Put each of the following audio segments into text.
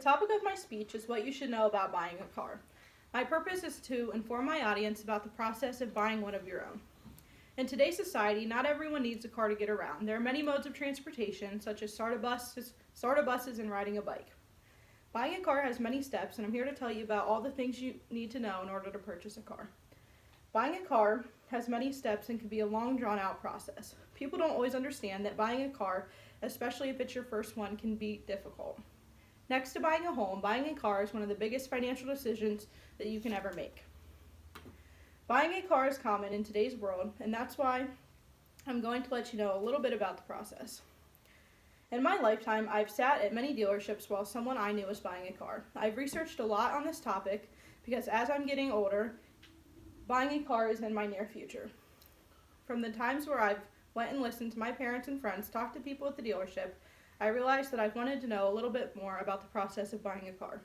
topic of my speech is what you should know about buying a car. My purpose is to inform my audience about the process of buying one of your own. In today's society, not everyone needs a car to get around. There are many modes of transportation, such as SARTA buses and riding a bike. Buying a car has many steps, and I'm here to tell you about all the things you need to know in order to purchase a car. Buying a car has many steps and can be a long, drawn-out process. People don't always understand that buying a car, especially if it's your first one, can be difficult. Next to buying a home, buying a car is one of the biggest financial decisions that you can ever make. Buying a car is common in today's world, and that's why I'm going to let you know a little bit about the process. In my lifetime, I've sat at many dealerships while someone I knew was buying a car. I've researched a lot on this topic because as I'm getting older, buying a car is in my near future. From the times where I've went and listened to my parents and friends talk to people at the dealership, I realized that I've wanted to know a little bit more about the process of buying a car.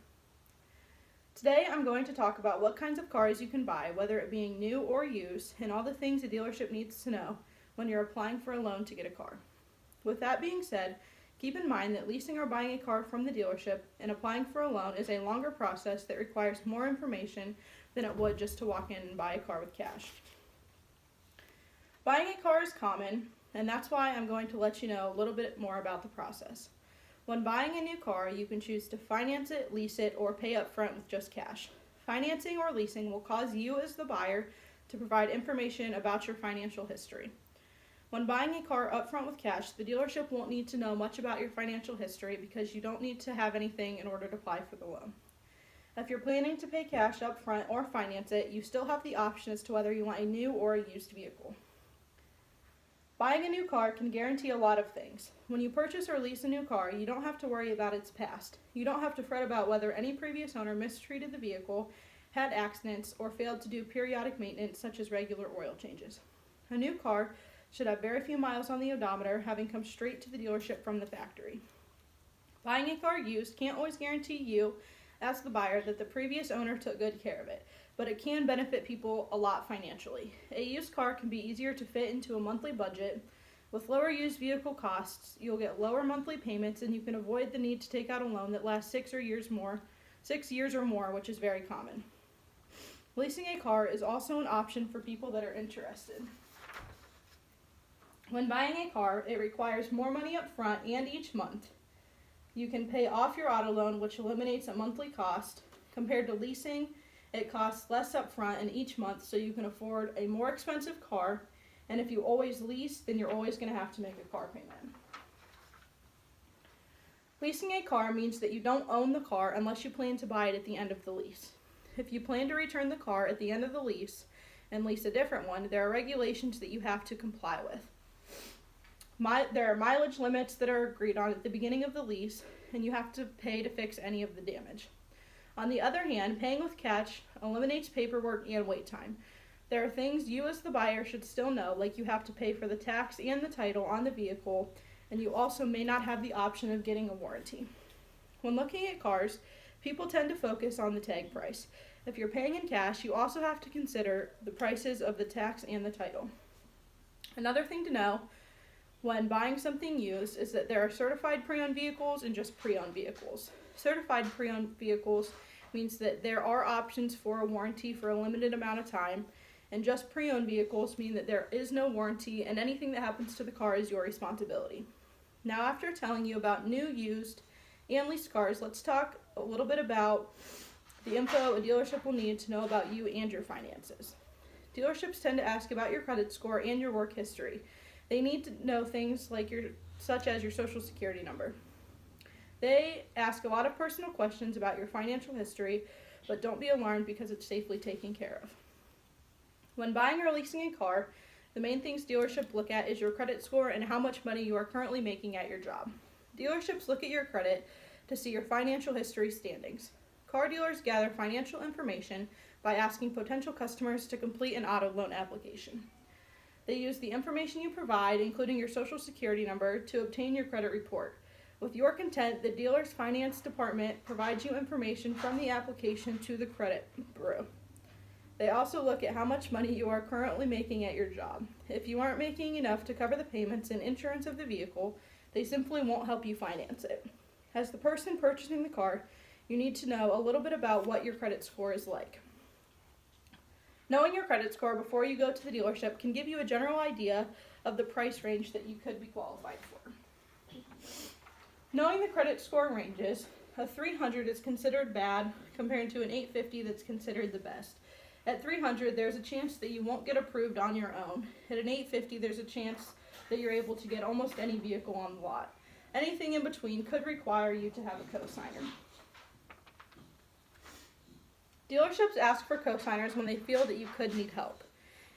Today, I'm going to talk about what kinds of cars you can buy, whether it being new or used, and all the things a dealership needs to know when you're applying for a loan to get a car. With that being said, keep in mind that leasing or buying a car from the dealership and applying for a loan is a longer process that requires more information than it would just to walk in and buy a car with cash. Buying a car is common, and that's why I'm going to let you know a little bit more about the process. When buying a new car, you can choose to finance it, lease it, or pay up front with just cash. Financing or leasing will cause you as the buyer to provide information about your financial history. When buying a car upfront with cash, the dealership won't need to know much about your financial history because you don't need to have anything in order to apply for the loan. If you're planning to pay cash upfront or finance it, you still have the option as to whether you want a new or a used vehicle. Buying a new car can guarantee a lot of things. When you purchase or lease a new car, you don't have to worry about its past. You don't have to fret about whether any previous owner mistreated the vehicle, had accidents, or failed to do periodic maintenance such as regular oil changes. A new car should have very few miles on the odometer, having come straight to the dealership from the factory. Buying a car used can't always guarantee you, as the buyer, that the previous owner took good care of it, but it can benefit people a lot financially. A used car can be easier to fit into a monthly budget. With lower used vehicle costs, you'll get lower monthly payments, and you can avoid the need to take out a loan that lasts 6 years or more, which is very common. Leasing a car is also an option for people that are interested. When buying a car, it requires more money up front and each month. You can pay off your auto loan, which eliminates a monthly cost. Compared to leasing, it costs less up front and each month, so you can afford a more expensive car. And if you always lease, then you're always going to have to make a car payment. Leasing a car means that you don't own the car unless you plan to buy it at the end of the lease. If you plan to return the car at the end of the lease and lease a different one, there are regulations that you have to comply with. There are mileage limits that are agreed on at the beginning of the lease, and you have to pay to fix any of the damage. On the other hand, paying with cash eliminates paperwork and wait time. There are things you as the buyer should still know, like you have to pay for the tax and the title on the vehicle, and you also may not have the option of getting a warranty. When looking at cars, people tend to focus on the tag price. If you're paying in cash, you also have to consider the prices of the tax and the title. Another thing to know when buying something used is that there are certified pre-owned vehicles and just pre-owned vehicles. Certified pre-owned vehicles means that there are options for a warranty for a limited amount of time, and just pre-owned vehicles mean that there is no warranty and anything that happens to the car is your responsibility. Now, after telling you about new, used, and leased cars, let's talk a little bit about the info a dealership will need to know about you and your finances. Dealerships tend to ask about your credit score and your work history. They need to know things like such as your social security number. They ask a lot of personal questions about your financial history, but don't be alarmed because it's safely taken care of. When buying or leasing a car, the main things dealerships look at is your credit score and how much money you are currently making at your job. Dealerships look at your credit to see your financial history standings. Car dealers gather financial information by asking potential customers to complete an auto loan application. They use the information you provide, including your social security number, to obtain your credit report. With your consent, the dealer's finance department provides you information from the application to the credit bureau. They also look at how much money you are currently making at your job. If you aren't making enough to cover the payments and insurance of the vehicle, they simply won't help you finance it. As the person purchasing the car, you need to know a little bit about what your credit score is like. Knowing your credit score before you go to the dealership can give you a general idea of the price range that you could be qualified for. Knowing the credit score ranges, a 300 is considered bad compared to an 850 that's considered the best. At 300, there's a chance that you won't get approved on your own. At an 850, there's a chance that you're able to get almost any vehicle on the lot. Anything in between could require you to have a cosigner. Dealerships ask for cosigners when they feel that you could need help.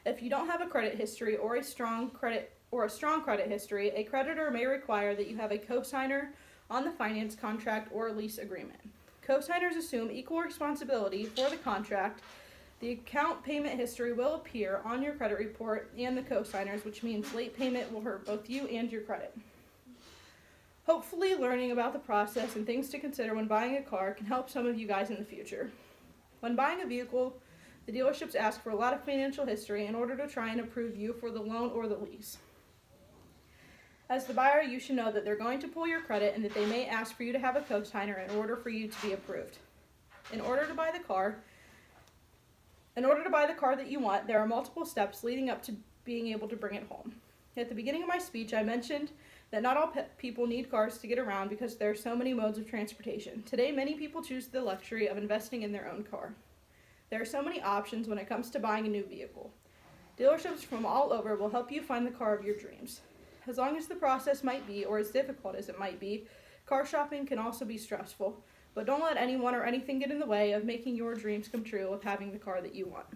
If you don't have a credit history or a strong credit history, a creditor may require that you have a cosigner on the finance contract or lease agreement. Cosigners assume equal responsibility for the contract. The account payment history will appear on your credit report and the cosigners, which means late payment will hurt both you and your credit. Hopefully, learning about the process and things to consider when buying a car can help some of you guys in the future. When buying a vehicle, the dealerships ask for a lot of financial history in order to try and approve you for the loan or the lease. As the buyer, you should know that they're going to pull your credit and that they may ask for you to have a cosigner in order for you to be approved. In order to buy the car that you want, there are multiple steps leading up to being able to bring it home. At the beginning of my speech, I mentioned that not all people need cars to get around because there are so many modes of transportation. Today, many people choose the luxury of investing in their own car. There are so many options when it comes to buying a new vehicle. Dealerships from all over will help you find the car of your dreams. As long as the process might be, or as difficult as it might be, car shopping can also be stressful. But don't let anyone or anything get in the way of making your dreams come true of having the car that you want.